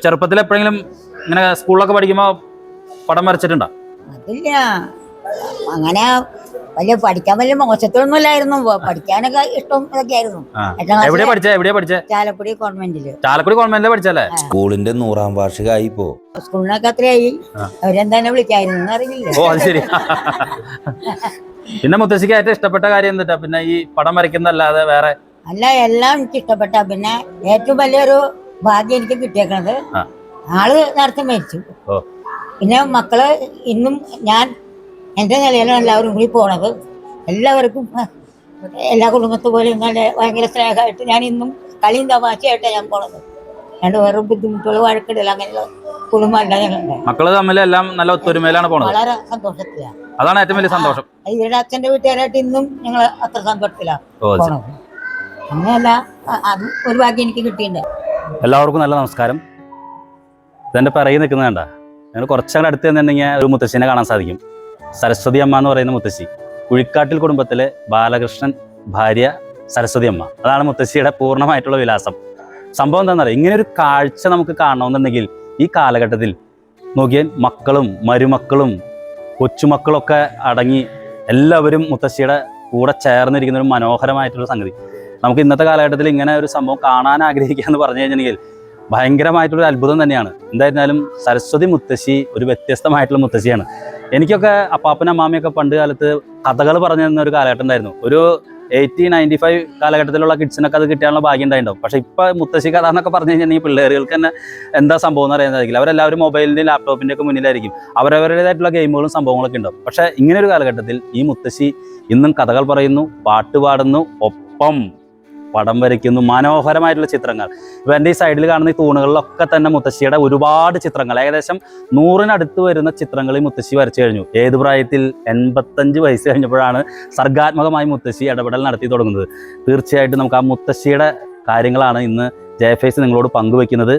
ചെറുപ്പത്തിൽ എപ്പോഴെങ്കിലും ഇങ്ങനെ സ്കൂളിലൊക്കെ പഠിക്കുമ്പോൾ പടം വരച്ചിട്ടുണ്ടോ? അതില്ല, അങ്ങനെ പഠിക്കാൻ വലിയ മോശത്തൊന്നുമില്ലായിരുന്നു. പഠിക്കാനൊക്കെ ഇഷ്ടം ഇതൊക്കെ ആയിരുന്നു. ചാലക്കുടി ഗവൺമെന്റില്. ചാലക്കുടി ഗവൺമെന്റിലെ പഠിച്ചല്ലേ? സ്കൂളിന്റെ 100ാം വാർഷികമായി ഇപ്പോ. സ്കൂളിനൊക്കെ അത്രയായി. അവരെന്താ വിളിക്കായിരുന്നു അറിയില്ല. ഓ അത് ശരി. പിന്നെ മുത്തശ്ശിക്ക് ഏറ്റവും ഇഷ്ടപ്പെട്ട കാര്യം എന്താ? പിന്നെ ഈ പടം വരയ്ക്കുന്നല്ലാതെ വേറെ? അല്ല, എല്ലാം എനിക്ക് ഇഷ്ടപ്പെട്ട. പിന്നെ ഏറ്റവും വലിയൊരു ഭാഗ്യം എനിക്ക് കിട്ടിയേക്കണത്, ആള് നേരത്തെ മരിച്ചു. പിന്നെ മക്കള് ഇന്നും ഞാൻ എൻ്റെ നിലയിലാണ് എല്ലാവരും കൂടി പോണത്. എല്ലാവർക്കും എല്ലാ കുടുംബത്തെ പോലെ നല്ല ഭയങ്കര സ്നേഹമായിട്ട് ഞാൻ ഇന്നും കളിയും തമാശയായിട്ടാണ് ഞാൻ പോണത്. രണ്ട് വേറെ ബുദ്ധിമുട്ടുകൾ വഴക്കിടില്ല, അങ്ങനെയുള്ള കുടുംബമല്ല ഞങ്ങളുടെ. മക്കള് തമ്മിലെല്ലാം നല്ല ഒത്തൊരുമയിലാണ് പോണത്. വളരെ സന്തോഷത്തിലാണ്. അതാണ് ഏറ്റവും വലിയ സന്തോഷം. ഇവരുടെ അച്ഛൻ്റെ വീട്ടുകാരായിട്ട് ഇന്നും ഞങ്ങൾ അത്ര സന്തോഷത്തിലാണ് പോണത്. അങ്ങനെയല്ല, അത് ഒരു ഭാഗ്യം എനിക്ക് കിട്ടിയിട്ടുണ്ട്. എല്ലാവർക്കും നല്ല നമസ്കാരം. ഇതെൻ്റെ പിറകെ നിൽക്കുന്നത് കണ്ട, ഞങ്ങൾ കുറച്ചങ്ങോട്ട് അടുത്ത് നിന്നുണ്ടെങ്കിൽ ഒരു മുത്തശ്ശിനെ കാണാൻ സാധിക്കും. സരസ്വതി അമ്മ എന്ന് പറയുന്ന മുത്തശ്ശി, കുഴിക്കാട്ടിൽ കുടുംബത്തിലെ ബാലകൃഷ്ണൻ ഭാര്യ സരസ്വതി അമ്മ. അതാണ് മുത്തശ്ശിയുടെ പൂർണ്ണമായിട്ടുള്ള വിലാസം. സംഭവം എന്താണെന്നറിയാം, ഇങ്ങനെ ഒരു കാഴ്ച നമുക്ക് കാണണമെന്നുണ്ടെങ്കിൽ ഈ കാലഘട്ടത്തിൽ നോക്കിയാൽ മക്കളും മരുമക്കളും കൊച്ചുമക്കളൊക്കെ അടങ്ങി എല്ലാവരും മുത്തശ്ശിയുടെ കൂടെ ചേർന്നിരിക്കുന്ന ഒരു മനോഹരമായിട്ടുള്ള സംഗതി. നമുക്ക് ഇന്നത്തെ കാലഘട്ടത്തിൽ ഇങ്ങനെ ഒരു സംഭവം കാണാൻ ആഗ്രഹിക്കുക എന്ന് പറഞ്ഞു കഴിഞ്ഞിട്ടുണ്ടെങ്കിൽ ഭയങ്കരമായിട്ടുള്ളൊരു അത്ഭുതം തന്നെയാണ്. എന്തായിരുന്നാലും സരസ്വതി മുത്തശ്ശി ഒരു വ്യത്യസ്തമായിട്ടുള്ള മുത്തശ്ശിയാണ്. എനിക്കൊക്കെ അപ്പാപ്പനും അമ്മാമ്മയൊക്കെ പണ്ട് കാലത്ത് കഥകൾ പറഞ്ഞു തരുന്ന ഒരു കാലഘട്ടം ഉണ്ടായിരുന്നു. ഒരു 80-95 കാലഘട്ടത്തിലുള്ള കിഡ്സിനൊക്കെ അത് കിട്ടാനുള്ള ഭാഗ്യം ഉണ്ടായിട്ടുണ്ടാവും. പക്ഷേ ഇപ്പോൾ മുത്തശ്ശി കഥ എന്നൊക്കെ പറഞ്ഞു കഴിഞ്ഞിട്ടുണ്ടെങ്കിൽ പിള്ളേർക്ക് തന്നെ എന്താ സംഭവം എന്ന് അറിയാൻ സാധിക്കില്ല. അവരെല്ലാവരും മൊബൈലിൻ്റെയും ലാപ്ടോപ്പിൻ്റെ ഒക്കെ മുന്നിലായിരിക്കും. അവരവരുടേതായിട്ടുള്ള ഗെയിമുകളും സംഭവങ്ങളൊക്കെ ഉണ്ടാവും. പക്ഷേ ഇങ്ങനെ ഒരു കാലഘട്ടത്തിൽ ഈ മുത്തശ്ശി ഇന്നും കഥകൾ പറയുന്നു, പാട്ട് പാടുന്നു, ഒപ്പം പടം വരയ്ക്കുന്നു, മനോഹരമായിട്ടുള്ള ചിത്രങ്ങൾ. ഇപ്പോൾ എൻ്റെ ഈ സൈഡിൽ കാണുന്ന ഈ തൂണുകളിലൊക്കെ തന്നെ മുത്തശ്ശിയുടെ ഒരുപാട് ചിത്രങ്ങൾ, ഏകദേശം 100-നടുത്ത് വരുന്ന ചിത്രങ്ങൾ ഈ മുത്തശ്ശി വരച്ചു കഴിഞ്ഞു. ഏത് പ്രായത്തിൽ? 85 വയസ്സ് കഴിഞ്ഞപ്പോഴാണ് സർഗാത്മകമായി മുത്തശ്ശി ഇടപെടൽ നടത്തി തുടങ്ങുന്നത്. തീർച്ചയായിട്ടും നമുക്ക് ആ മുത്തശ്ശിയുടെ കാര്യങ്ങളാണ് ഇന്ന് ജയഫേസ് നിങ്ങളോട് പങ്കുവെക്കുന്നത്.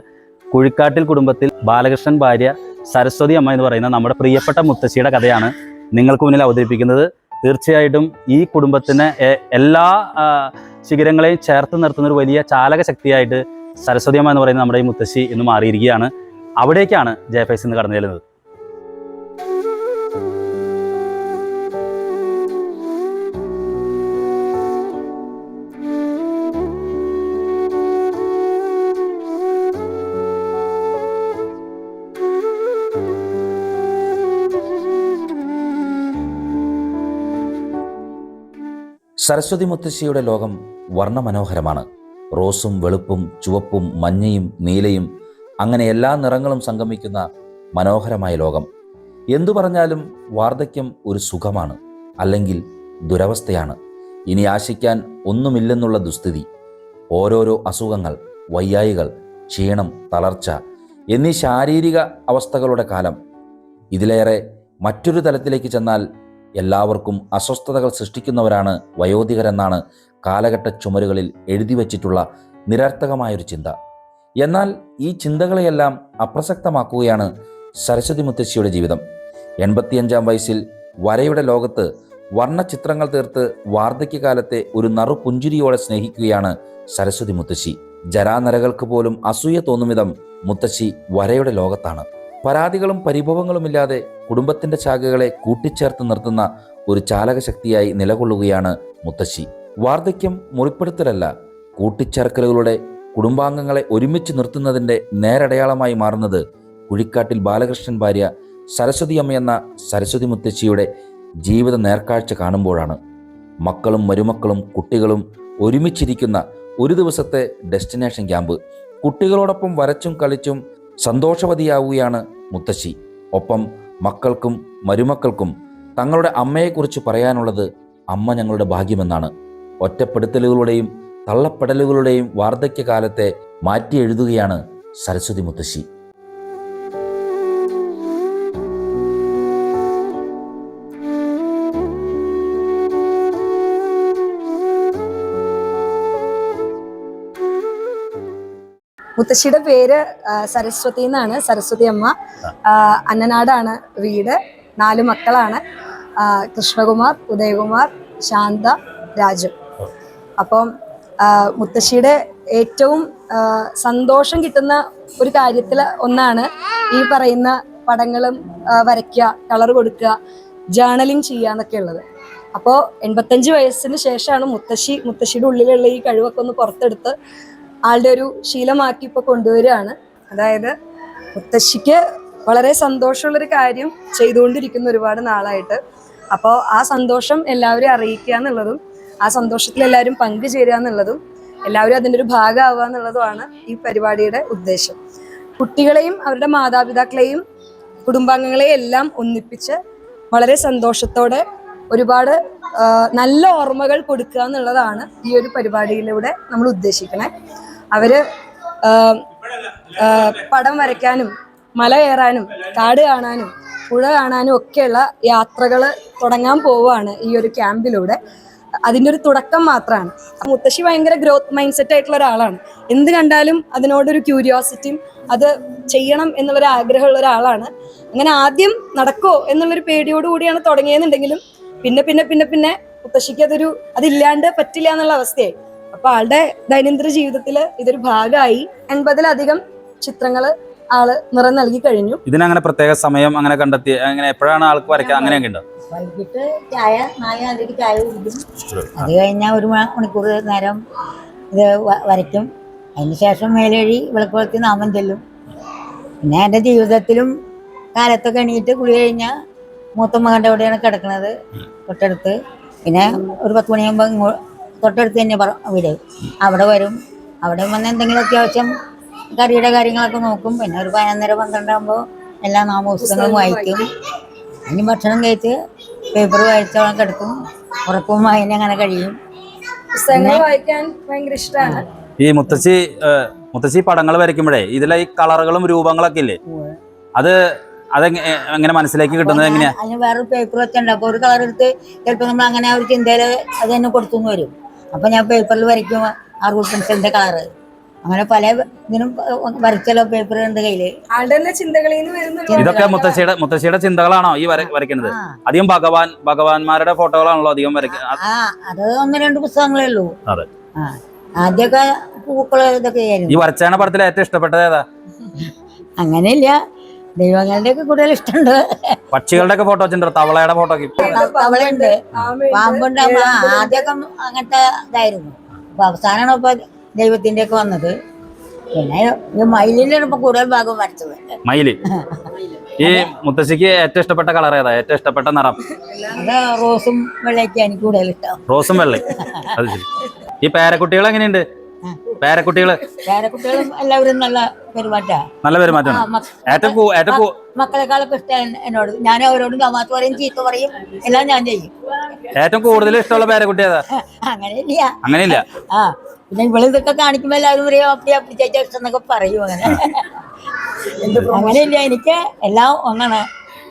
കുഴിക്കാട്ടിൽ കുടുംബത്തിൽ ബാലകൃഷ്ണൻ ഭാര്യ സരസ്വതി അമ്മ എന്ന് പറയുന്ന നമ്മുടെ പ്രിയപ്പെട്ട മുത്തശ്ശിയുടെ കഥയാണ് നിങ്ങൾക്ക് മുന്നിൽ അവതരിപ്പിക്കുന്നത്. തീർച്ചയായിട്ടും ഈ കുടുംബത്തിന് എല്ലാ ശിഖരങ്ങളെയും ചേർത്ത് നിർത്തുന്ന ഒരു വലിയ ചാലക ശക്തിയായിട്ട് സരസ്വതി അമ്മ എന്ന് പറയുന്ന നമ്മുടെ ഈ മുത്തശ്ശി ഇന്ന് മാറിയിരിക്കുകയാണ്. അവിടേക്കാണ് ജയഫേസ് ഇന്ന് കടന്നു ചെല്ലുന്നത്. സരസ്വതി മുത്തശ്ശിയുടെ ലോകം വർണ്ണമനോഹരമാണ്. റോസും വെളുപ്പും ചുവപ്പും മഞ്ഞയും നീലയും അങ്ങനെ എല്ലാ നിറങ്ങളും സംഗമിക്കുന്ന മനോഹരമായ ലോകം. എന്തു പറഞ്ഞാലും വാർദ്ധക്യം ഒരു സുഖമാണ്, അല്ലെങ്കിൽ ദുരവസ്ഥയാണ്. ഇനി ആശിക്കാൻ ഒന്നുമില്ലെന്നുള്ള ദുസ്ഥിതി. ഓരോരോ അസുഖങ്ങൾ, വയ്യായികൾ, ക്ഷീണം, തളർച്ച എന്നീ ശാരീരിക അവസ്ഥകളുടെ കാലം. ഇതിലേറെ മറ്റൊരു തലത്തിലേക്ക് ചെന്നാൽ എല്ലാവർക്കും അസ്വസ്ഥതകൾ സൃഷ്ടിക്കുന്നവരാണ് വയോധികരെന്നാണ് കാലഘട്ട ചുമരുകളിൽ എഴുതി വച്ചിട്ടുള്ള നിരർത്ഥകമായൊരു ചിന്ത. എന്നാൽ ഈ ചിന്തകളെയെല്ലാം അപ്രസക്തമാക്കുകയാണ് സരസ്വതി മുത്തശ്ശിയുടെ ജീവിതം. 85-ാം വയസ്സിൽ വരയുടെ ലോകത്ത് വർണ്ണചിത്രങ്ങൾ തീർത്ത് വാർദ്ധക്യകാലത്തെ ഒരു നറുപുഞ്ചിരിയോടെ സ്നേഹിക്കുകയാണ് സരസ്വതി മുത്തശ്ശി. ജരാനരകൾക്ക് പോലും അസൂയ തോന്നും വിധം മുത്തശ്ശി വരയുടെ ലോകത്താണ്. പരാതികളും പരിഭവങ്ങളുമില്ലാതെ കുടുംബത്തിൻ്റെ ശാഖകളെ കൂട്ടിച്ചേർത്ത് നിർത്തുന്ന ഒരു ചാലകശക്തിയായി നിലകൊള്ളുകയാണ് മുത്തശ്ശി. വാർദ്ധക്യം മുറിപ്പെടുത്തലല്ല, കൂട്ടിച്ചേർക്കലുകളുടെ കുടുംബാംഗങ്ങളെ ഒരുമിച്ച് നിർത്തുന്നതിൻ്റെ നേരടയാളമായി മാറുന്നത് കുഴിക്കാട്ടിൽ ബാലകൃഷ്ണൻ ഭാര്യ സരസ്വതി അമ്മയെന്ന സരസ്വതി മുത്തശ്ശിയുടെ ജീവിത നേർക്കാഴ്ച കാണുമ്പോഴാണ്. മക്കളും മരുമക്കളും കുട്ടികളും ഒരുമിച്ചിരിക്കുന്ന ഒരു ദിവസത്തെ ഡെസ്റ്റിനേഷൻ ക്യാമ്പ്. കുട്ടികളോടൊപ്പം വരച്ചും കളിച്ചും സന്തോഷവതിയാവുകയാണ് മുത്തശ്ശി. ഒപ്പം മക്കൾക്കും മരുമക്കൾക്കും തങ്ങളുടെ അമ്മയെക്കുറിച്ച് പറയാനുള്ളത് അമ്മ ഞങ്ങളുടെ ഭാഗ്യമെന്നാണ്. ഒറ്റപ്പെടുത്തലുകളുടെയും തള്ളപ്പെടലുകളുടെയും വാർദ്ധക്യകാലത്തെ മാറ്റി എഴുതുകയാണ് സരസ്വതി മുത്തശ്ശി. മുത്തശ്ശിയുടെ പേര് സരസ്വതി എന്നാണ്. സരസ്വതി അമ്മ. അന്നനാടാണ് വീട്. 4 മക്കളാണ്. കൃഷ്ണകുമാർ, ഉദയകുമാർ, ശാന്ത, രാജു. അപ്പം മുത്തശ്ശിയുടെ ഏറ്റവും സന്തോഷം കിട്ടുന്ന ഒരു കാര്യത്തിൽ ഒന്നാണ് ഈ പറയുന്ന പടങ്ങളും വരയ്ക്കുക, കളർ കൊടുക്കുക, ജേർണലിങ് ചെയ്യുക എന്നൊക്കെ ഉള്ളത്. അപ്പോൾ 85 വയസ്സിന് ശേഷമാണ് മുത്തശ്ശിയുടെ ഉള്ളിലുള്ള ഈ കഴിവൊക്കെ ഒന്ന് പുറത്തെടുത്ത് ആളുടെ ഒരു ശീലമാക്കി ഇപ്പോൾ കൊണ്ടുവരികയാണ്. അതായത് മുത്തശ്ശിക്ക് വളരെ സന്തോഷമുള്ളൊരു കാര്യം ചെയ്തുകൊണ്ടിരിക്കുന്ന ഒരുപാട് നാളായിട്ട്. അപ്പോൾ ആ സന്തോഷം എല്ലാവരെയും അറിയിക്കുക എന്നുള്ളതും ആ സന്തോഷത്തിൽ എല്ലാവരും പങ്കുചേരുക എന്നുള്ളതും എല്ലാവരും അതിൻ്റെ ഒരു ഭാഗമാവുക എന്നുള്ളതുമാണ് ഈ പരിപാടിയുടെ ഉദ്ദേശം. കുട്ടികളെയും അവരുടെ മാതാപിതാക്കളെയും കുടുംബാംഗങ്ങളെയും എല്ലാം ഒന്നിപ്പിച്ച് വളരെ സന്തോഷത്തോടെ ഒരുപാട് നല്ല ഓർമ്മകൾ കൊടുക്കുക എന്നുള്ളതാണ് ഈ ഒരു പരിപാടിയിലൂടെ നമ്മൾ ഉദ്ദേശിക്കണേ. അവര് പടം വരയ്ക്കാനും മല കയറാനും കാട് കാണാനും പുഴ കാണാനും ഒക്കെയുള്ള യാത്രകൾ തുടങ്ങാൻ പോവുകയാണ് ഈ ഒരു ക്യാമ്പിലൂടെ. അതിൻ്റെ ഒരു തുടക്കം മാത്രമാണ്. മുത്തശ്ശി ഭയങ്കര ഗ്രോത്ത് മൈൻഡ് സെറ്റ് ആയിട്ടുള്ള ഒരാളാണ്. എന്ത് കണ്ടാലും അതിനോടൊരു ക്യൂരിയോസിറ്റിയും അത് ചെയ്യണം എന്നുള്ളൊരു ആഗ്രഹമുള്ള ഒരാളാണ്. അങ്ങനെ ആദ്യം നടക്കോ എന്നുള്ളൊരു പേടിയോടുകൂടിയാണ് തുടങ്ങിയെന്നുണ്ടെങ്കിലും പിന്നെ പിന്നെ പിന്നെ പിന്നെ മുത്തശ്ശിക്ക് അതില്ലാണ്ട് പറ്റില്ല എന്നുള്ള അവസ്ഥയായി. അപ്പൊ ആളുടെ ദൈനംദിന ജീവിതത്തിൽ ഇതൊരു ഭാഗമായി. 80-ലധികം ചിത്രങ്ങള് ആള് നിറം നൽകി കഴിഞ്ഞു. ഇതിനങ്ങനെ പ്രത്യേക സമയം അങ്ങനെ കണ്ടെത്തി അങ്ങനെ എപ്പോഴാണ് ആൾക്ക് വരയ്ക്കുക അങ്ങനെയൊക്കെ ഉണ്ടോ? വൈകിട്ട് ചായ 4 ചായ കുടിക്കും. അത് കഴിഞ്ഞാൽ 1 മണിക്കൂർ നേരം ഇത് വരയ്ക്കും. അതിന് ശേഷം മേലേഴി വിളക്കുകൊളുത്തി നാമം ചെല്ലും. പിന്നെ എൻ്റെ ജീവിതത്തിലും കാലത്തൊക്കെ എണീറ്റ് കുളി കഴിഞ്ഞാൽ മൂത്ത മകൻ്റെ അവിടെയാണ് കിടക്കുന്നത്, തൊട്ടടുത്ത്. പിന്നെ ഒരു 10 മണിയാകുമ്പോൾ തൊട്ടടുത്ത് തന്നെ വീട്. അവിടെ വരും. അവിടെ വന്ന് എന്തെങ്കിലും അത്യാവശ്യം കറിയുടെ കാര്യങ്ങളൊക്കെ നോക്കും. പിന്നെ ഒരു 11-12 ആകുമ്പോൾ എല്ലാ നാമപുസ്തകങ്ങളും വായിക്കും. അതിന് ഭക്ഷണം കഴിച്ച് പേപ്പർ വായിച്ചോളം കിടക്കും. ഉറപ്പും വായന അങ്ങനെ കഴിയും. പുസ്തകങ്ങൾ വായിക്കാൻ ഭയങ്കര ഇഷ്ടമാണ്. ഈ മുത്തശ്ശി പടങ്ങൾ വരയ്ക്കുമ്പോഴേ ഇതിലെ ഈ കളറുകളും രൂപങ്ങളൊക്കെ ഇല്ലേ, അതെങ്ങനെ മനസ്സിലേക്ക് കിട്ടുന്നത് എങ്ങനെയാ? അതിന് വേറൊരു പേപ്പർ വെച്ചിട്ടുണ്ട്. അപ്പോൾ ഒരു കളർ എടുത്ത് ചിലപ്പോൾ നമ്മൾ അങ്ങനെ ഒരു ചിന്തയിൽ അത് തന്നെ കൊടുത്തുനിന്ന് വരും. അപ്പം ഞാൻ പേപ്പറിൽ വരയ്ക്കും ആ റൂട്ട് പെൻസിലിൻ്റെ കളറ്. അങ്ങനെ പല ഇതിനും വരച്ചല്ലോ പേപ്പർ ഉണ്ട് കയ്യില്. ഇതൊക്കെ മുത്തശ്ശിയുടെ ചിന്തകളാണോ ഈ വരയ്ക്കുന്നത്? അധികം ഭഗവാന്മാരുടെ ഫോട്ടോകളാണല്ലോ അധികം വരയ്ക്കുന്നത്. അത് 1-2 പുസ്തകങ്ങളേ ഉള്ളൂ. ആദ്യമൊക്കെ പൂക്കള് ഇതൊക്കെ ആയിരുന്നു. ഈ വരച്ചാന പടത്തിൽ ഏറ്റവും ഇഷ്ടപ്പെട്ടത് ഏതാ? അങ്ങനെയില്ല, ദൈവങ്ങളുടെ ഒക്കെ കൂടുതൽ ഇഷ്ടമുണ്ട്. പക്ഷികളുടെ ഒക്കെ ഫോട്ടോ വെച്ചിട്ടുണ്ടോ? തവളയുടെ ഫോട്ടോ തവളയുണ്ട്, പാമ്പുണ്ട്. ആദ്യമൊക്കെ അങ്ങനത്തെ ഇതായിരുന്നു. അപ്പൊ അവസാനമാണ് ഇപ്പൊ ദൈവത്തിന്റെ ഒക്കെ വന്നത്. പിന്നെ ഈ മയിലിലാണ് ഇപ്പൊ കൂടുതൽ ഭാഗം വരച്ചത്. മയില്. ഈ മുത്തശ്ശിക്ക് ഏറ്റവും ഇഷ്ടപ്പെട്ട കളർ ഏതാ? ഏറ്റവും ഇഷ്ടപ്പെട്ട നിറം? അത് റോസും വെള്ളയൊക്കെ എനിക്ക് കൂടുതൽ ഇഷ്ടം. റോസും വെള്ളയും. അത് ശരി. ഈ പേരക്കുട്ടികൾ എങ്ങനെയുണ്ട്? പേരക്കുട്ടികളും എല്ലാവരും നല്ല പെരുമാറ്റാ. നല്ല പെരുമാറ്റമാണ്. മക്കളെക്കാളൊക്കെ ഇഷ്ടം എന്നോട്. ഞാൻ അവരോടും തമാശ പറയും, ചീത്ത പറയും, എല്ലാം ഞാൻ ചെയ്യും. ഏറ്റവും കൂടുതൽ ഇഷ്ടമുള്ള പേരക്കുട്ടി ഏതാ? അങ്ങനെയില്ല. പിന്നെ ഇവളിതൊക്കെ കാണിക്കുമ്പോ എല്ലാവരും പറയും അപ്പടി അപ്പടി ചേച്ചാ ഇഷ്ടം എന്നൊക്കെ പറയും. അങ്ങനെയില്ല, എനിക്ക് എല്ലാം ഒന്നാണ്.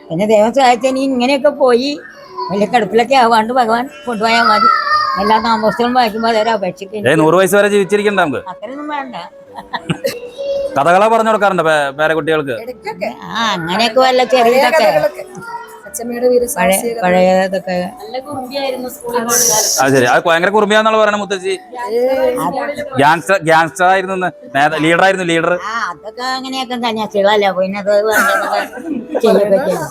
പിന്നെ ദൈവം സഹായിച്ച ഇനി ഇങ്ങനെയൊക്കെ പോയി വലിയ കിടപ്പിലൊക്കെ ആവാണ്ട് ഭഗവാൻ കൊണ്ടുപോയാൽ മതി. എല്ലാ താമസങ്ങളും വായിക്കുമ്പോൾ അതൊരു അപേക്ഷയ്ക്ക് 100 വയസ്സ് വരെ ജീവിച്ചിരിക്കണ്ട നമുക്ക്. അത്രയൊന്നും വേണ്ട. കഥകളെ പറഞ്ഞു കൊടുക്കാറുണ്ട് പേരക്കുട്ടികൾക്ക്? അങ്ങനെയൊക്കെ വല്ല ചെറിയതൊക്കെ പഴയതൊക്കെ. അത് ശരി. അത് ഭയങ്കര കുറുമ്പിയാന്നുള്ള പറയണ മുത്തശ്ശി. ഗ്യാങ്സ്റ്റർ ആയിരുന്നു, ലീഡറായിരുന്നു. അതൊക്കെ അങ്ങനെയൊക്കെ സന്യാസികളല്ല. പിന്നെ അത് ചെയ്യൊക്കെ ചെയ്യും.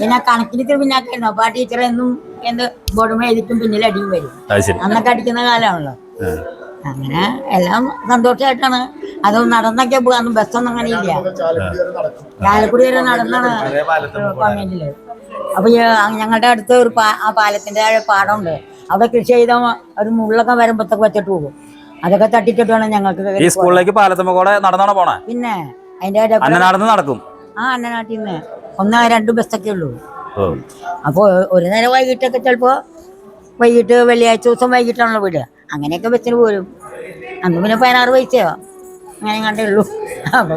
പിന്നെ കണക്കിന് പിന്നാക്കായിരുന്നു. അപ്പൊ ആ ടീച്ചർ എന്നും എന്ത് ബോർഡുമേ എഴുതിക്കും പിന്നിൽ അടിയും വരും. അന്നൊക്കെ അടിക്കുന്ന കാലമാണല്ലോ. അങ്ങനെ എല്ലാം സന്തോഷമായിട്ടാണ്. അത് നടന്നൊക്കെ പോകാൻ ബസ്സൊന്നും അങ്ങനെ ഇല്ല. ചാലക്കുടി വരെ നടന്നാണ് കോൺവെന്റില്. അപ്പൊ ഞങ്ങളുടെ അടുത്ത് ഒരു ആ പാലത്തിന്റെ പാടമുണ്ട്. അവിടെ കൃഷി ചെയ്ത ഒരു മുള്ളൊക്കെ വരുമ്പത്തൊക്കെ വെച്ചിട്ട് പോകും. അതൊക്കെ തട്ടിച്ചിട്ട് വേണം ഞങ്ങൾക്ക്. ഈ സ്കൂളിലേക്ക് പാലത്തുമ്പോ കൂടെ നടന്നാണോ പോണേ? പിന്നെ അതിന്റെ നടക്കും. അന്നനാട്ടിൽ നിന്ന് 1-2 ബസ്സൊക്കെ ഉള്ളൂ. അപ്പൊ ഒരു നേരം വൈകിട്ടൊക്കെ ചിലപ്പോ വൈകിട്ട് വെള്ളിയാഴ്ച ദിവസം വൈകിട്ടാണല്ലോ വീട്. അങ്ങനെയൊക്കെ ബസ്സിന് പോരും. അന്ന് പിന്നെ 16 വയസ്സോ അങ്ങനെ കണ്ടേ ഉള്ളൂ. അപ്പൊ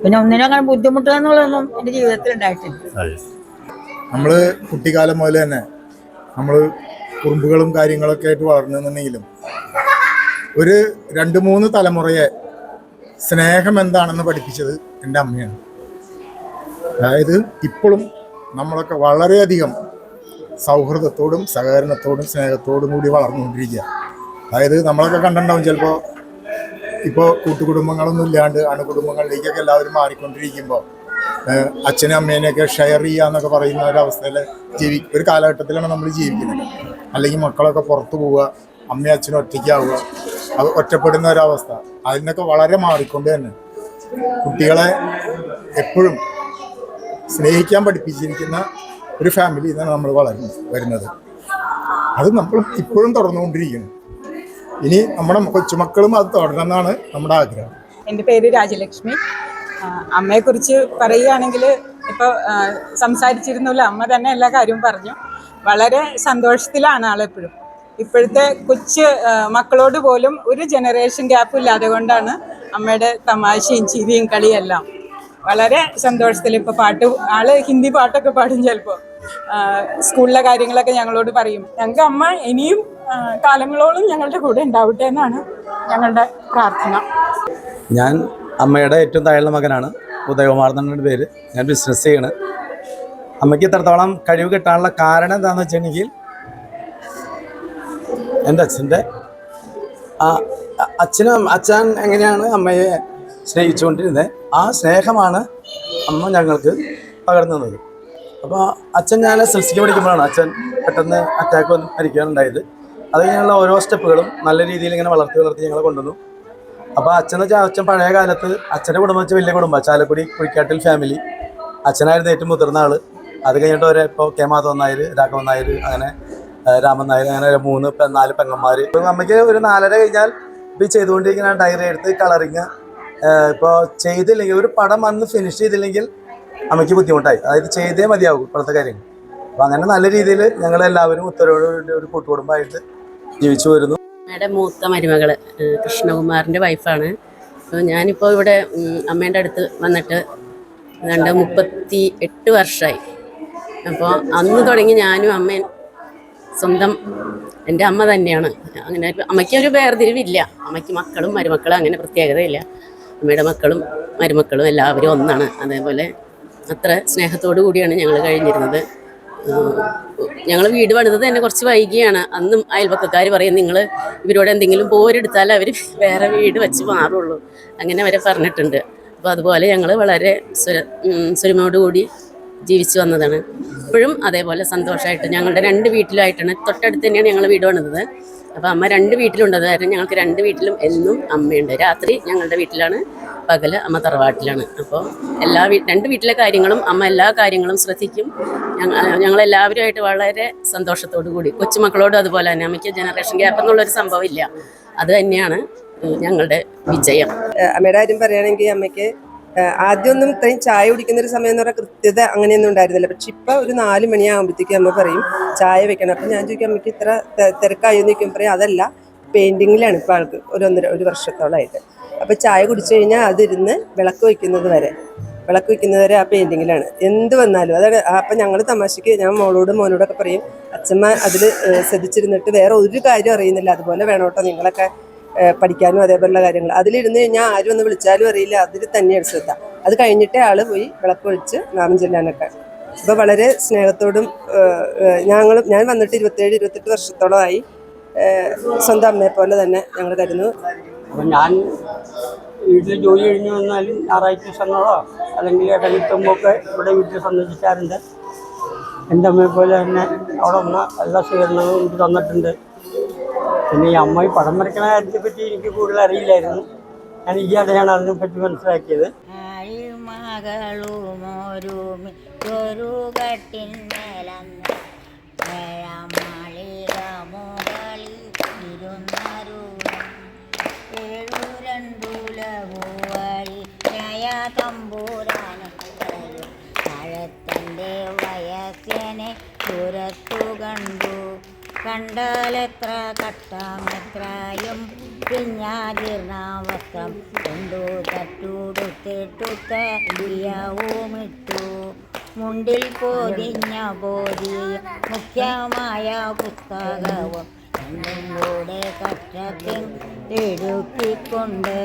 പിന്നെ ഒന്നിനും അങ്ങനെ ബുദ്ധിമുട്ടുക എന്നുള്ളതൊന്നും എൻ്റെ ജീവിതത്തിൽ ഉണ്ടായിട്ടില്ല. നമ്മള് കുട്ടിക്കാലം മുതൽ തന്നെ നമ്മൾ കുറുമ്പുകളും കാര്യങ്ങളൊക്കെ ആയിട്ട് വളർന്നെന്നുണ്ടെങ്കിലും ഒരു 2-3 തലമുറയെ സ്നേഹം എന്താണെന്ന് പഠിപ്പിച്ചത് എൻ്റെ അമ്മയാണ്. അതായത് ഇപ്പോഴും നമ്മളൊക്കെ വളരെയധികം സൗഹൃദത്തോടും സഹകരണത്തോടും സ്നേഹത്തോടും കൂടി വളർന്നുകൊണ്ടിരിക്കുക. അതായത് നമ്മളൊക്കെ കണ്ടിട്ടുണ്ടാവും ചിലപ്പോൾ ഇപ്പോൾ കൂട്ടുകുടുംബങ്ങളൊന്നും ഇല്ലാണ്ട് അണുകുടുംബങ്ങളിലേക്കൊക്കെ എല്ലാവരും മാറിക്കൊണ്ടിരിക്കുമ്പോൾ അച്ഛനും അമ്മേനെയൊക്കെ ഷെയർ ചെയ്യാന്നൊക്കെ പറയുന്ന ഒരവസ്ഥയിൽ ഒരു കാലഘട്ടത്തിലാണ് നമ്മൾ ജീവിക്കുന്നത്. അല്ലെങ്കിൽ മക്കളൊക്കെ പുറത്തു പോവുക, അമ്മയും അച്ഛനും ഒറ്റയ്ക്കാവുക, അത് ഒറ്റപ്പെടുന്ന ഒരവസ്ഥ. അതിനൊക്കെ വളരെ മാറിക്കൊണ്ട് തന്നെ കുട്ടികളെ എപ്പോഴും സ്നേഹിക്കാൻ പഠിപ്പിച്ചിരിക്കുന്ന ഒരു ഫാമിലിയിൽ നിന്നാണ് നമ്മൾ വരുന്നത്. അത് നമ്മൾ ഇപ്പോഴും തുടർന്നുകൊണ്ടിരിക്കുന്നു. ഇനി നമ്മുടെ കൊച്ചുമക്കളും അത് തുടരണമെന്നാണ് നമ്മുടെ ആഗ്രഹം. എൻ്റെ പേര് രാജലക്ഷ്മി. അമ്മയെക്കുറിച്ച് പറയുകയാണെങ്കിൽ ഇപ്പോൾ സംസാരിച്ചിരുന്നല്ലോ, അമ്മ തന്നെ എല്ലാ കാര്യവും പറഞ്ഞു. വളരെ സന്തോഷത്തിലാണ് ആളെപ്പോഴും. ഇപ്പോഴത്തെ കൊച്ചു മക്കളോട് പോലും ഒരു ജനറേഷൻ ഗ്യാപ്പ് ഇല്ലാതെ കൊണ്ടാണ് അമ്മയുടെ തമാശയും ചിരിയും കളിയെല്ലാം. വളരെ സന്തോഷത്തിൽ ഇപ്പോൾ ആള് ഹിന്ദി പാട്ടൊക്കെ പാടും. ചിലപ്പോൾ സ്കൂളിലെ കാര്യങ്ങളൊക്കെ ഞങ്ങളോട് പറയും. ഞങ്ങൾക്ക് അമ്മ ഇനിയും കാലങ്ങളോളം ഞങ്ങളുടെ കൂടെ ഉണ്ടാവട്ടെ എന്നാണ് ഞങ്ങളുടെ പ്രാർത്ഥന. ഞാൻ അമ്മയുടെ ഏറ്റവും താഴെയുള്ള മകനാണ്. ഉദയകുമാർ എന്നാണ് പേര്. ഞാൻ ബിസിനസ് ചെയ്യണ്. അമ്മയ്ക്ക് ഇത്രത്തോളം കഴിവ് കിട്ടാനുള്ള കാരണം എന്താണെന്ന് വെച്ചിട്ടുണ്ടെങ്കിൽ എൻ്റെ അച്ഛൻ എങ്ങനെയാണ് അമ്മയെ സ്നേഹിച്ചുകൊണ്ടിരുന്നത്, ആ സ്നേഹമാണ് അമ്മ ഞങ്ങൾക്ക് പകർന്നു തന്നത്. അപ്പോൾ അച്ഛൻ ഞാൻ SLCക്ക് പഠിക്കുമ്പോഴാണ് അച്ഛൻ പെട്ടെന്ന് അറ്റാക്ക് വന്ന് മരിക്കാനുണ്ടായത്. അത് കഴിഞ്ഞുള്ള ഓരോ സ്റ്റെപ്പുകളും നല്ല രീതിയിൽ ഇങ്ങനെ വളർത്തി ഞങ്ങളെ കൊണ്ടുവന്നു. അപ്പോൾ അച്ഛൻ വെച്ചാൽ അച്ഛൻ പഴയ കാലത്ത് അച്ഛൻ്റെ കുടുംബം വെച്ചാൽ വലിയ കുടുംബം, ചാലക്കുടി കുഴിക്കാട്ടിൽ ഫാമിലി. അച്ഛനായിരുന്നു ഏറ്റവും മുതിർന്ന ആൾ. അത് കഴിഞ്ഞിട്ട് ഇപ്പോൾ കെ മാധവൻ നായർ, രാഘവൻ നായർ, അങ്ങനെ രാമൻ നായർ, അങ്ങനെ 4 പെങ്ങന്മാർ. ഇപ്പം അമ്മയ്ക്ക് ഒരു 4:30 കഴിഞ്ഞാൽ ഇപ്പോൾ ചെയ്തുകൊണ്ടിരിക്കുന്ന ഡയറി എടുത്ത് കളറിങ് ഇപ്പോൾ ചെയ്തില്ലെങ്കിൽ, ഒരു പടം വന്ന് ഫിനിഷ് ചെയ്തില്ലെങ്കിൽ അമ്മയ്ക്ക് ബുദ്ധിമുട്ടായി. അതായത് ചെയ്തേ മതിയാകും ഇപ്പോഴത്തെ കാര്യങ്ങൾ. അപ്പോൾ അങ്ങനെ നല്ല രീതിയിൽ ഞങ്ങളെല്ലാവരും ഉത്തരവോടുകൂടി ഒരു കൂട്ടുകുടുംബമായിട്ട് ജീവിച്ചു വരുന്നു. അമ്മയുടെ മൂത്ത മരുമകൾ കൃഷ്ണകുമാറിൻ്റെ വൈഫാണ്. അപ്പോൾ ഞാനിപ്പോൾ ഇവിടെ അമ്മേൻ്റെ അടുത്ത് വന്നിട്ട് 38 വർഷമായി. അപ്പോൾ അന്ന് തുടങ്ങി ഞാനും അമ്മയും സ്വന്തം എൻ്റെ അമ്മ തന്നെയാണ്. അങ്ങനെ അമ്മയ്ക്കൊരു വേർതിരിവില്ല. അമ്മയ്ക്ക് മക്കളും മരുമക്കളും അങ്ങനെ പ്രത്യേകതയില്ല. അമ്മയുടെ മക്കളും മരുമക്കളും എല്ലാവരും ഒന്നാണ്. അതേപോലെ അത്ര സ്നേഹത്തോടു കൂടിയാണ് ഞങ്ങൾ കഴിഞ്ഞിരുന്നത്. ഞങ്ങൾ വീട് പണിതത് തന്നെ കുറച്ച് വൈകിയാണ്. അന്നും അയൽപക്കക്കാർ പറയും, നിങ്ങൾ ഇവരോട് എന്തെങ്കിലും പോരെടുത്താൽ അവർ വേറെ വീട് വെച്ച് മാറുള്ളൂ, അങ്ങനെ അവരെ പറഞ്ഞിട്ടുണ്ട്. അപ്പോൾ അതുപോലെ ഞങ്ങൾ വളരെ സ്വരമോടുകൂടി ജീവിച്ചു വന്നതാണ്. ഇപ്പോഴും അതേപോലെ സന്തോഷമായിട്ട് ഞങ്ങളുടെ 2 വീട്ടിലായിട്ടാണ്. തൊട്ടടുത്ത് തന്നെയാണ് ഞങ്ങൾ വീട് പണിതത്. അപ്പോൾ അമ്മ 2 വീട്ടിലുണ്ടത് കാരണം ഞങ്ങൾക്ക് 2 വീട്ടിലും എന്നും അമ്മയുണ്ട്. രാത്രി ഞങ്ങളുടെ വീട്ടിലാണ്, പകൽ അമ്മ തറവാട്ടിലാണ്. അപ്പോൾ 2 വീട്ടിലെ കാര്യങ്ങളും അമ്മ എല്ലാ കാര്യങ്ങളും ശ്രദ്ധിക്കും. ഞങ്ങളെല്ലാവരുമായിട്ട് വളരെ സന്തോഷത്തോടു കൂടി, കൊച്ചുമക്കളോടും അതുപോലെ തന്നെ. അമ്മയ്ക്ക് ജനറേഷൻ ഗ്യാപ്പ് എന്നുള്ളൊരു സംഭവം ഇല്ല. അത് തന്നെയാണ് ഞങ്ങളുടെ വിജയം. അമ്മയുടെ കാര്യം പറയുകയാണെങ്കിൽ അമ്മയ്ക്ക് ആദ്യമൊന്നും ഇത്രയും ചായ കുടിക്കുന്ന ഒരു സമയം എന്ന് പറഞ്ഞാൽ കൃത്യത അങ്ങനെയൊന്നും ഉണ്ടായിരുന്നില്ല. പക്ഷെ ഇപ്പം ഒരു 4 മണിയാകുമ്പോഴത്തേക്കും അമ്മ പറയും ചായ വെക്കണം. അപ്പം ഞാൻ ചോദിക്കും അമ്മയ്ക്ക് ഇത്ര തിരക്കായെന്ന് ചോദിക്കുമ്പോൾ പറയും അതല്ല, പെയിൻറ്റിങ്ങിലാണ് ഇപ്പോൾ ആൾക്ക് ഒരു വർഷത്തോളമായിട്ട്. അപ്പോൾ ചായ കുടിച്ചു കഴിഞ്ഞാൽ അതിരുന്ന് വിളക്ക് വയ്ക്കുന്നത് വരെ ആ പെയിൻറ്റിങ്ങിലാണ്. എന്ത് വന്നാലും അതാണ്. അപ്പം ഞങ്ങൾ തമാശയ്ക്ക് ഞാൻ മോനോടൊക്കെ പറയും, അച്ഛമ്മ അതിൽ ശ്രദ്ധിച്ചിരുന്നിട്ട് വേറെ ഒരു കാര്യം അറിയുന്നില്ല, അതുപോലെ വേണോട്ടോ നിങ്ങളൊക്കെ പഠിക്കാനും അതേപോലുള്ള കാര്യങ്ങൾ. അതിലിരുന്ന് കഴിഞ്ഞാൽ ആരും ഒന്ന് വിളിച്ചാലും അറിയില്ല, അതിൽ തന്നെയാണ് ശ്രദ്ധ. അത് കഴിഞ്ഞിട്ടേ ആള് പോയി വിളക്ക് ഒഴിച്ച് നാമം ചൊല്ലാനൊക്കെ. അപ്പോൾ വളരെ സ്നേഹത്തോടും ഞാൻ വന്നിട്ട് 27-28 വർഷത്തോളമായി. സ്വന്തം അമ്മയെ പോലെ തന്നെ ഞങ്ങൾ കരുതുന്നു. അപ്പം ഞാൻ വീട്ടിൽ ജോലി കഴിഞ്ഞ് വന്നാലും ഞായറാഴ്ച ദിവസങ്ങളോ അല്ലെങ്കിൽ ഇടകിട്ടുമ്പോഴൊക്കെ ഇവിടെ വീട്ടിൽ സന്ദർശിക്കാറുണ്ട്. എൻ്റെ അമ്മയെ പോലെ തന്നെ അവിടെ വന്ന എല്ലാ സ്വീകരണങ്ങളും എനിക്ക് തന്നിട്ടുണ്ട്. പിന്നെ ഈ അമ്മ ഈ പടം വരയ്ക്കണ കാര്യത്തെപ്പറ്റി എനിക്ക് കൂടുതൽ അറിയില്ലായിരുന്നു. ഞാൻ ഈയിടെയാണ് അതിനെപ്പറ്റി മനസ്സിലാക്കിയത്. കണ്ടാലെത്ര കട്ടാമെത്രയും പിഞ്ഞാതിർണാവസ്ത്രം കൊണ്ടു തട്ടുടുത്തിട്ടുത്തടിയവുമിട്ടു മുണ്ടിൽ പൊതിഞ്ഞ ബോധിയും മുഖ്യമായ പുസ്തകവും രണ്ടും കൂടെ കഷ്ടത്തിൽ ഇടുക്കിക്കൊണ്ട്